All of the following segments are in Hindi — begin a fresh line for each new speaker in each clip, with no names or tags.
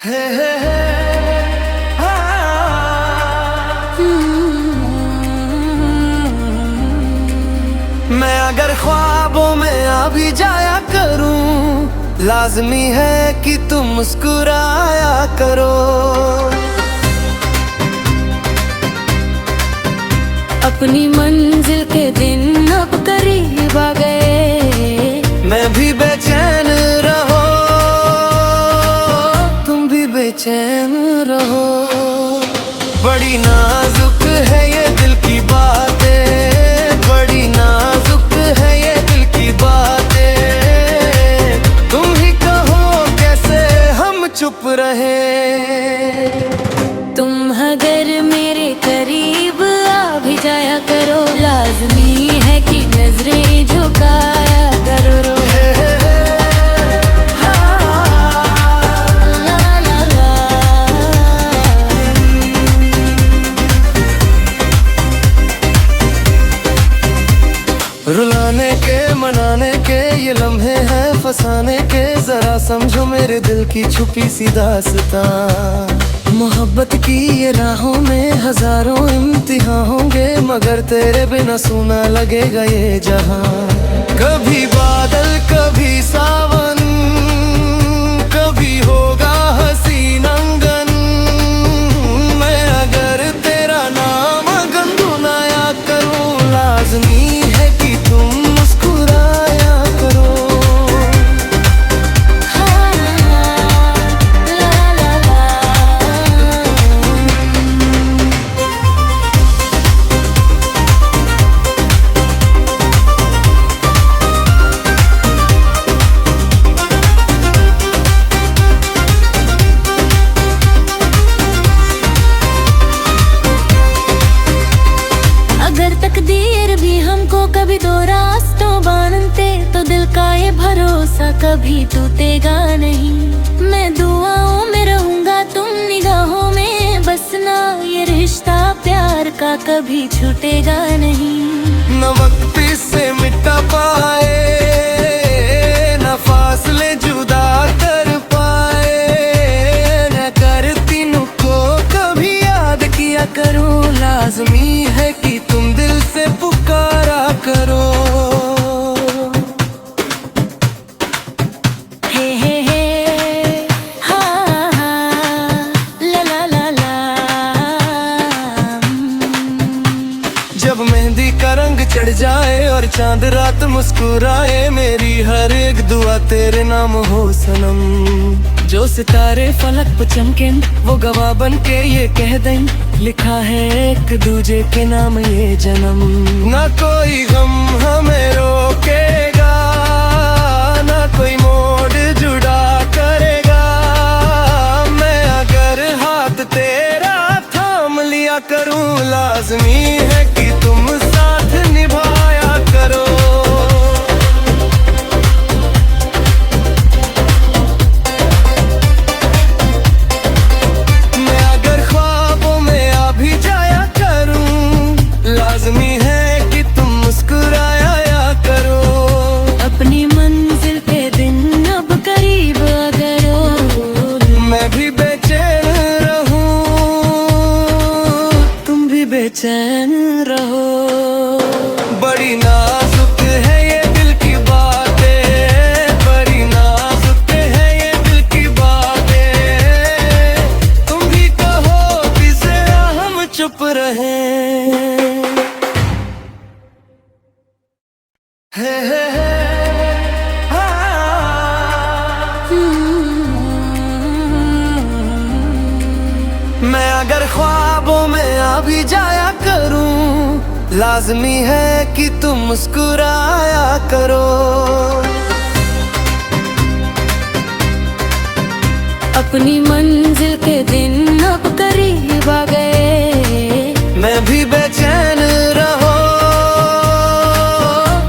हे हे हे मैं अगर ख्वाबों में आ भी जाया करूं, लाजमी है कि तुम मुस्कुराया करो।
अपनी मंजिल के दिन अब करीब आ गए,
मैं भी बेचैन रहो, तुम भी बेचैन रहो। बड़ी नाजुक है ये दिल की बातें, बड़ी नाजुक है ये दिल की बातें। तुम ही कहो कैसे हम चुप रहे।
तुम अगर मेरे करीब आ भी जाया करो, लाजमी है कि नजरें झुकाया करो।
रुलाने के मनाने के ये लम्हे हैं फसाने के, जरा समझो मेरे दिल की छुपी सी दास्तां। मोहब्बत की ये राहों में हजारों इम्तिहान होंगे, मगर तेरे बिना सूना लगेगा ये जहां। कभी बादल कभी सावन, कभी होगा हसीन अंगन। मैं अगर तेरा नाम गुनगुनाया करूं, लाजमी है कि तुम मुस्कुराया करो।
अगर तकदीर भी हमको कभी दो रास्तों बांधते, तो दिल का ये भरोसा कभी टूटेगा नहीं। मैं दुआओं में रहूंगा, तुम निगाहों में बसना। ये रिश्ता प्यार का कभी छूटेगा नहीं।
न वक्त से मिटा पाए, न फासले जुदा कर पाए। न कर तीनों को कभी याद किया करूं, लाजमी है कि तुम दिल से पुकारा करो।
हे हे हे हा हा ला ला ला ला।
जब मेहंदी का रंग चढ़ जाए और चांद रात मुस्कुराए, मेरी हर एक दुआ तेरे नाम हो सनम। जो सितारे फलक पे चमके, वो गवाह बन के ये कह दें, लिखा है एक दूजे के नाम ये जन्म। ना कोई गम हमें रोकेगा, ना कोई मोड़ जुड़ा करेगा। मैं अगर हाथ तेरा थाम लिया करूं, लाजमी है कि तुम साथ निभाया करो। मैं अगर ख्वाबों में आ भी जाया करूं, लाजमी है कि तुम मुस्कुराया करो।
अपनी मंजिल के दिन अब करीब आ गए,
मैं भी बेचैन रहूं, तुम भी बेचैन रहो। बड़ी नाजुक है ये दिल की बातें, बड़ी नाजुक है ये दिल की बातें। तुम भी कहो किसे हम चुप रहे। हे हे हे मैं अगर ख्वाबों में आ भी जाया करूं, लाजमी है कि तुम मुस्कुराया करो।
अपनी मंजिल के दिन अब करीब आ गए,
मैं भी बेचैन रहो,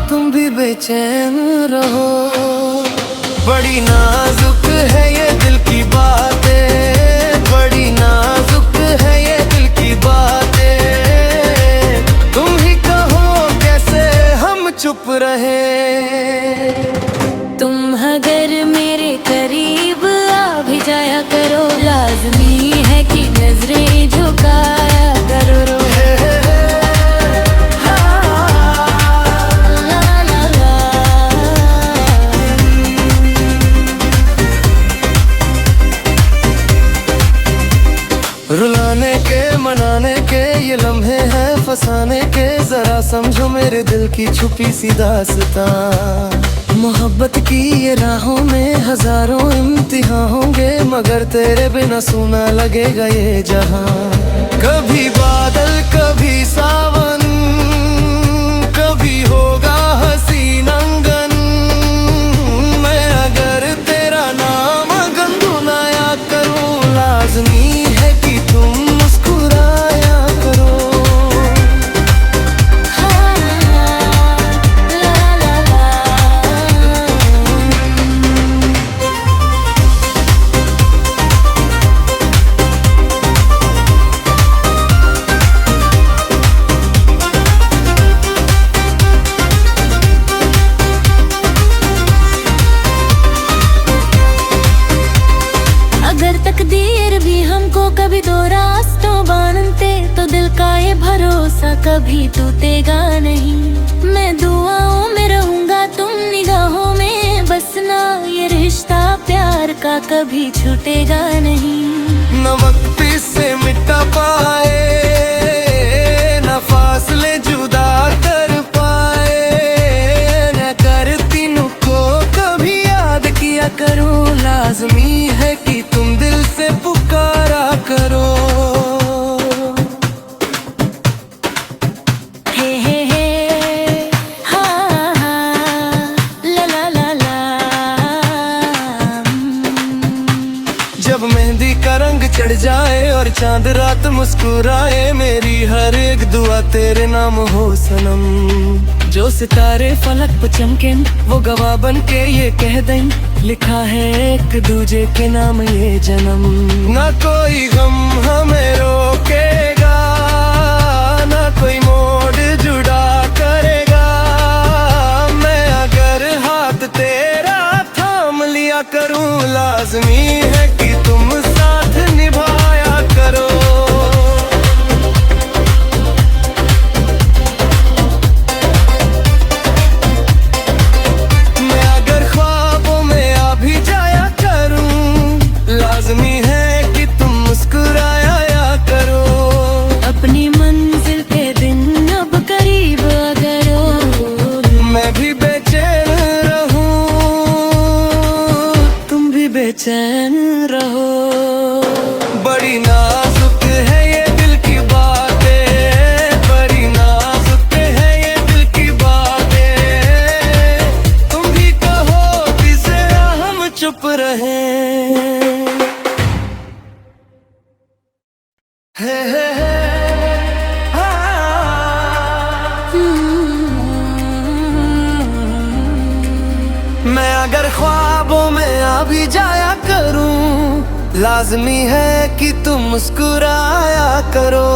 तुम भी बेचैन रहो। बड़ी नाजुक है ये दिल की बातें, बड़ी नाजुक है ये दिल की बातें। तुम ही कहो कैसे हम चुप रहे।
तुम अगर मेरे करीब आ भी जाया करो। लाजमी है कि नजरें झुकाया करो रो।
रुलाने के मनाने के ये लम्हे हैं फसाने के, जरा समझो मेरे दिल की छुपी सी दास्तां। मोहब्बत की ये राहों में हजारों इम्तिहान होंगे, मगर तेरे बिना सूना लगेगा ये जहां। कभी बादल कभी सावन, कभी होगा हसीन अंगन। मैं अगर तेरा नाम गुनगुनाया करूं, लाजमी है कि तुम मुस्कुराया करो।
अगर तकदीर भी हमको कभी दो रास्तों बांधते, तो दिल का ये भरोसा कभी टूटेगा नहीं। मैं दुआओं में रहूंगा, तुम निगाहों में बसना। ये रिश्ता प्यार का कभी छूटेगा नहीं।
न वक्त से मिटा पाए, न फासले जुदा कर पाए। न करती को कभी याद किया करूं, लाजमी है कि तुम दिल से पुकारा करो।
हे हाँ हाँ ला ला ला ला।
जब मेहंदी का रंग चढ़ जाए और चांद रात मुस्कुराए, मेरी हर एक दुआ तेरे नाम हो सनम। जो सितारे फलक पर चमके, वो गवाह बन के ये कह दें, लिखा है एक दूजे के नाम ये जन्म। ना कोई गम हमें रोकेगा, ना कोई मोड़ जुड़ा करेगा। मैं अगर हाथ तेरा थाम लिया करूं, लाजमी है कि तुम साथ निभाया करो। मैं अगर ख्वाबों में आ भी जाया करूं, लाजमी है कि तुम मुस्कुराया करो।
अपनी मंजिल के दिन अब करीब अगर हो,
मैं भी बेचैन रहूं, तुम भी बेचैन रहो। बड़ी नाजुक है ये दिल की बातें, बड़ी नाजुक है ये दिल की बातें। तुम भी कहो किसे हम चुप रहे। हे मैं अगर ख्वाबों में आ भी जाया करूं, लाजमी है कि तुम मुस्कुराया करो।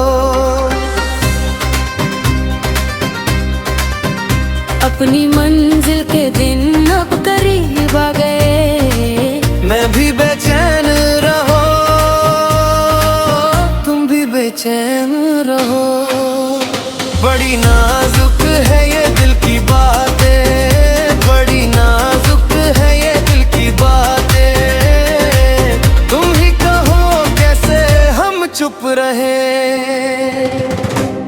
अपनी मंजिल के दिन अब करीब आ गए।
मैं भी बेचैन रहो, तुम भी बेचैन रहो। बड़ी नाजुक है ये दिल की बातें, बड़ी नाजुक है ये दिल की बातें। तुम ही कहो कैसे हम चुप रहे।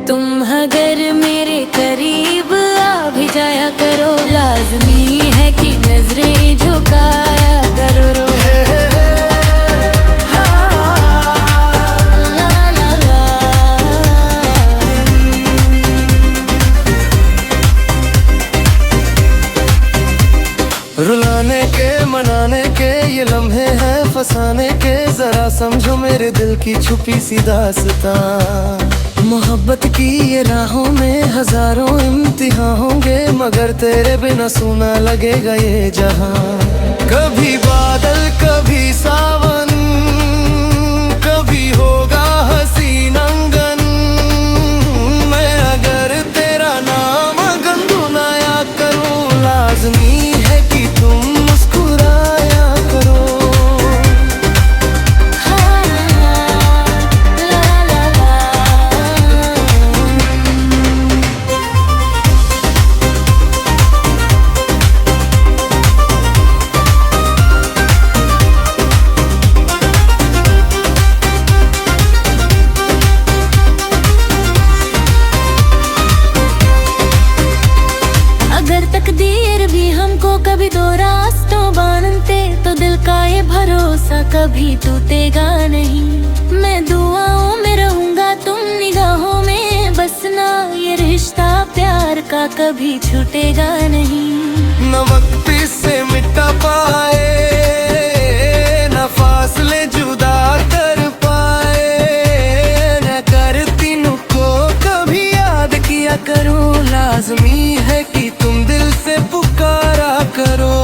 तुम अगर मेरे करीब आ भी जाया करो, लाजमी है कि नजरें झुकाया करो रो। ला ला ला।
रुलाने के मनाने के ये लम्हे हैं फसाने के, जरा समझो मेरे दिल की छुपी सी दास्तां। मोहब्बत की ये राहों में हजारों इम्तिहान होंगे, मगर तेरे बिना सूना लगेगा ये जहां। कभी बादल कभी सावन, कभी होगा हसीन अंगन। मैं अगर तेरा नाम गुनगुनाया करूं, लाजमी है कि तुम मुस्कुराया करो।
हाँ कभी टूटेगा नहीं। मैं दुआओं में रहूंगा, तुम निगाहों में बसना, ये रिश्ता प्यार का कभी छूटेगा नहीं।
न वक्त से मिटा पाए, न फासले जुदा कर पाए, न करती को कभी याद किया करूं, लाजमी है कि तुम दिल से पुकारा करो।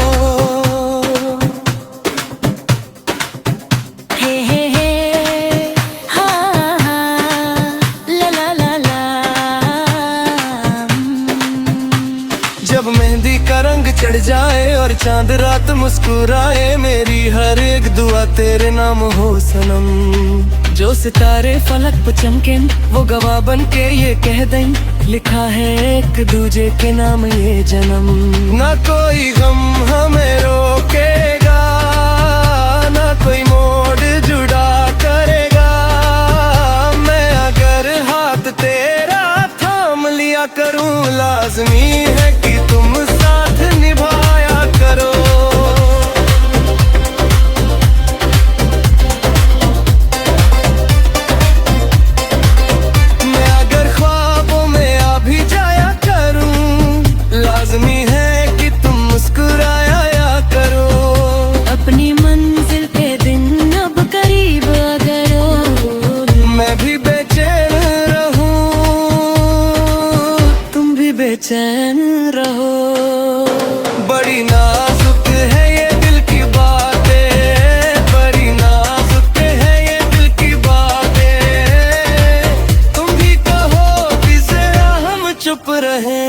जब मेहंदी का रंग चढ़ जाए और चांद रात मुस्कुराए, मेरी हर एक दुआ तेरे नाम हो सनम। जो सितारे फलक पे चमके वो गवाह बन के ये कह दें, लिखा है एक दूजे के नाम ये जन्म। ना कोई गम हमें रोकेगा, ना कोई मोड़ जुड़ा करेगा। मैं अगर हाथ तेरा थाम लिया करूं, लाजमी है कि तुम साथ निभाया करो। मैं अगर ख्वाबों में आ भी जाया करूं, लाजमी है कि तुम मुस्कुराया करो।
अपनी मंजिल के दिन अब करीब अगर हो,
मैं भी बेचैन रहूं, तुम भी बेचैन रहो। बड़ी नाजुक है ये दिल की बातें, बड़ी नाजुक है ये दिल की बातें। तुम भी कहो कि जरा हम चुप रहे।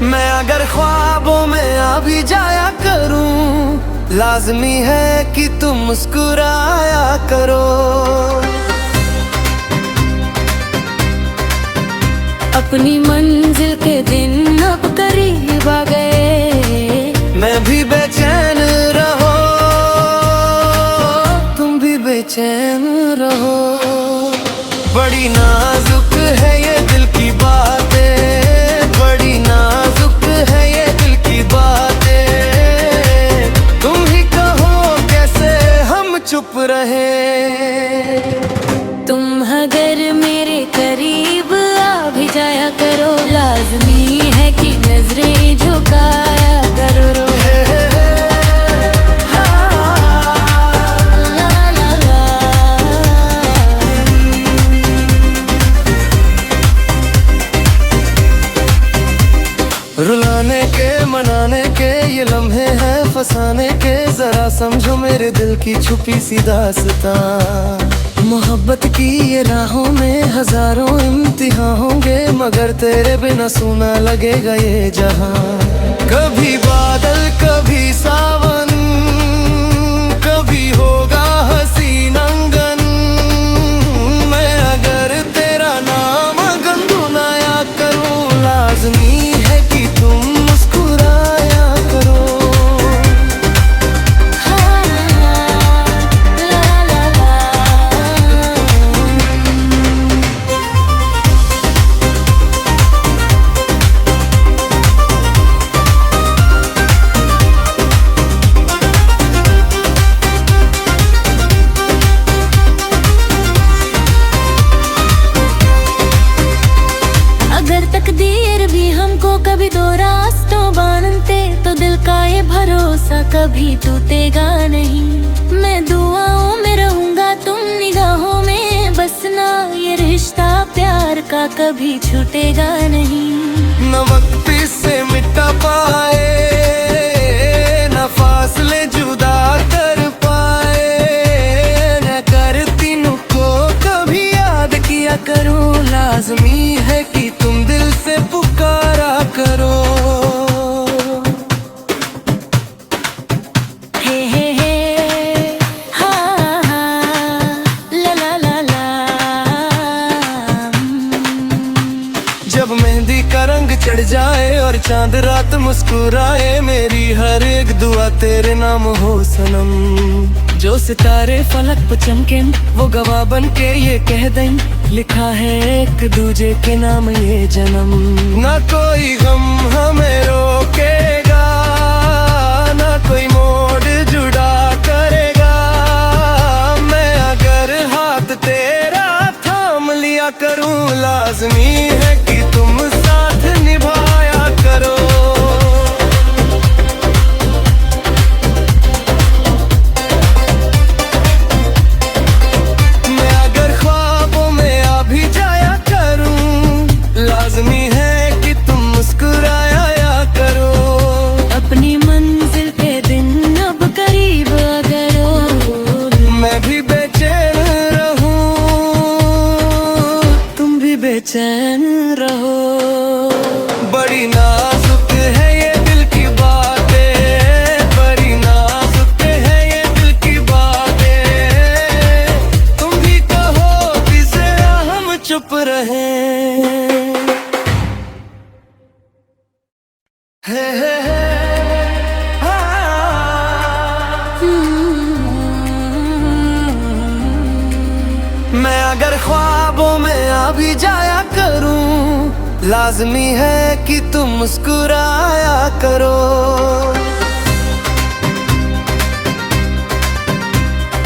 मैं अगर ख्वाबों में आ भी जाया करूं, लाजमी है कि तुम मुस्कुराया करो।
अपनी मंजिल के दिन अब करीब आ गए,
मैं भी बेचैन रहो, तुम भी बेचैन रहो। बड़ी नाजुक है ये दिल की बातें, बड़ी नाजुक है ये दिल की बातें। तुम ही कहो कैसे हम चुप रहे।
तुम अगर मेरे करीब आ भी जाया करो, लाजमी है कि नजरें झुकाया करो।
रुलाने के मनाने के ये लम्हे हैं फसाने के, जरा समझो मेरे दिल की छुपी सी दास्तां। मोहब्बत की ये राहों में हजारों इम्तिहान होंगे, मगर तेरे बिना सूना लगेगा ये जहां। कभी बादल कभी सावन, कभी होगा हसीन अंगन। मैं अगर तेरा नाम गुनगुनाया करूं, लाजमी है कि तुम मुस्कुराया करो।
अगर तकदीर भी हमको कभी दो रास्तों बांधते, तो दिल का ये भरोसा कभी टूटेगा नहीं। मैं दुआओं में रहूंगा, तुम निगाहों में बसना, ये रिश्ता प्यार का कभी छूटेगा नहीं।
न वक्त से मिटा पाए, न फासले जुदा कर पाए, न करती को कभी याद किया करूं, लाजमी है कि तुम दिल से पुकारा करो। जब मेहंदी का रंग चढ़ जाए और चांद रात मुस्कुराए, मेरी हर एक दुआ तेरे नाम हो सनम। जो सितारे फलक पे चमके वो गवाह बन के ये कह दें, लिखा है एक दूजे के नाम ये जन्म। ना कोई गम हमें रोकेगा, ना कोई मोड़ जुड़ा करेगा। मैं अगर हाथ तेरा थाम लिया करूं, लाजमी है कि तुम साथ निभाया करो। मैं अगर ख्वाबों में आ भी जाया करूं, लाजमी है कि तुम मुस्कुराया करो।
अपनी मंजिल के दिन अब करीब अगर हो,
मैं भी बेचैन रहूं, तुम भी बेचैन रहो। बड़ी नाजुक है ये दिल की बातें, बड़ी नाजुक है ये दिल की बातें। तुम भी कहो कि जरा हम चुप रहे। मैं अगर ख्वाबों में आ भी जाया करूं, लाजमी है कि तुम मुस्कुराया करो।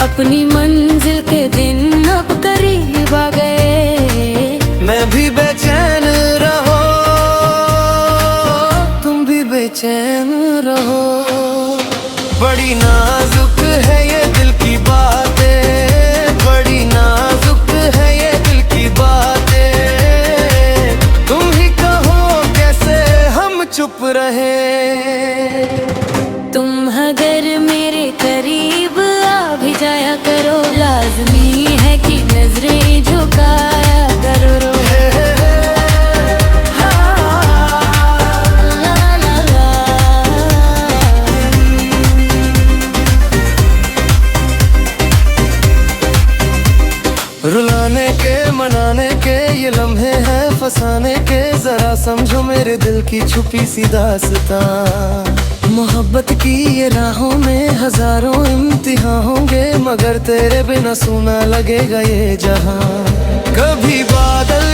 अपनी मंजिल के दिन अब करीब आ गए।
मैं भी बेचैन रहो, तुम भी बेचैन रहो। बड़ी नाजुक है ये दिल की बातें, बड़ी नाजुक है ये दिल की बातें। तुम ही कहो कैसे हम चुप रहे।
तुम अगर मेरे करीब आ भी जाया करो, लाजमी है कि नजरें झुकाया करो। ला ला ला।
रुलाने के मनाने के ये लम्हे हैं फसाने के, जरा समझो मेरे दिल की छुपी सी दास्तां। मोहब्बत की ये राहों में हजारों इम्तिहान होंगे, मगर तेरे बिना सूना लगेगा ये जहां। कभी बादल